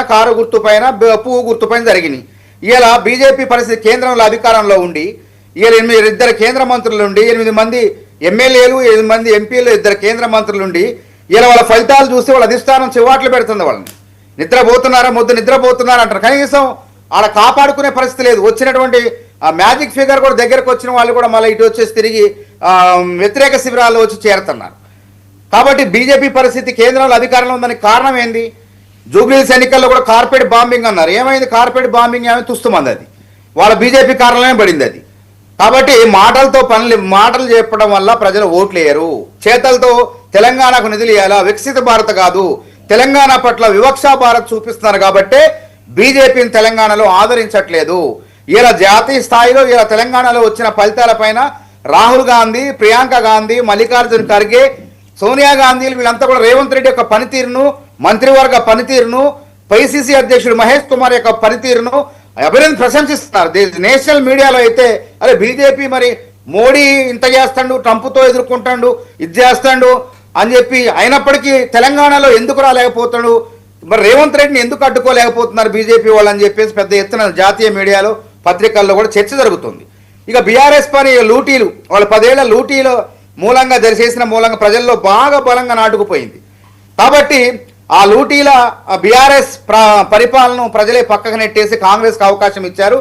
Car గుర్తుపైన పువ్వు గుర్తుపైన జరిగినాయి. ఇలా బీజేపీ పరిస్థితి కేంద్రంలో అధికారంలో ఉండి ఇలా 2 కేంద్ర మంత్రులు ఉండి 8 మంది ఎమ్మెల్యేలు 8 మంది ఎంపీలు 2 కేంద్ర మంత్రులు ఉండి ఇలా వాళ్ళ ఫలితాలు చూస్తే వాళ్ళ అధిష్టానం చివాట్లు పెడుతుంది. వాళ్ళని నిద్రపోతున్నారా నిద్రపోతున్నారా అంటారు. కనీసం ఆడ కాపాడుకునే పరిస్థితి లేదు. వచ్చినటువంటి మ్యాజిక్ ఫిగర్ కూడా దగ్గరకు వచ్చిన వాళ్ళు కూడా మళ్ళీ ఇటు వచ్చేసి తిరిగి వ్యతిరేక శిబిరాల్లో వచ్చి చేరుతున్నారు. కాబట్టి బీజేపీ పరిస్థితి కేంద్రంలో అధికారంలో ఉందని కారణం ఏంది? జూబ్లీహిల్స్ ఎన్నికల్లో కూడా కార్పెట్ బాంబింగ్ అన్నారు. ఏమైంది? కార్పెట్ బాంబింగ్ ఏమైంది? తుస్తుమంది అది వాళ్ళ బీజేపీ కారణంలోనే పడింది అది. కాబట్టి మాటలు చెప్పడం వల్ల ప్రజలు ఓట్లు వేయరు. చేతలతో తెలంగాణకు నిధులు ఇవ్వాలా, వికసిత భారత్ కాదు తెలంగాణ పట్ల వివక్షా భారత్ చూపిస్తున్నారు. కాబట్టి బీజేపీని తెలంగాణలో ఆదరించట్లేదు. ఇలా జాతీయ స్థాయిలో ఇలా తెలంగాణలో వచ్చిన ఫలితాలపైన రాహుల్ గాంధీ, ప్రియాంక గాంధీ, మల్లికార్జున్ ఖర్గే, సోనియా గాంధీ వీళ్ళంతా కూడా రేవంత్ రెడ్డి యొక్క పనితీరును, మంత్రివర్గ పనితీరును, పైసీసీ అధ్యక్షుడు మహేష్ కుమార్ యొక్క పనితీరును ప్రశంసిస్తున్నారు. నేషనల్ మీడియాలో అయితే అరే బీజేపీ మరి మోడీ ఇంత చేస్తాడు, ట్రంప్తో ఎదుర్కొంటాడు, ఇది చేస్తాడు అని చెప్పి అయినప్పటికీ తెలంగాణలో ఎందుకు రాలేకపోతాడు, మరి రేవంత్ రెడ్డిని ఎందుకు అడ్డుకోలేకపోతున్నారు బీజేపీ వాళ్ళు అని చెప్పేసి పెద్ద ఎత్తున జాతీయ మీడియాలో పత్రికల్లో కూడా చర్చ జరుగుతుంది. ఇక బీఆర్ఎస్ పని లూటీలు, వాళ్ళు 10 ఏళ్ల లూటీలో మూలంగా చేసిన మూలంగా ప్రజల్లో బాగా బలంగా నాటుకుపోయింది. కాబట్టి ఆ లూటీల బీఆర్ఎస్ పరిపాలన ప్రజలే పక్కకు నెట్టేసి కాంగ్రెస్కి అవకాశం ఇచ్చారు.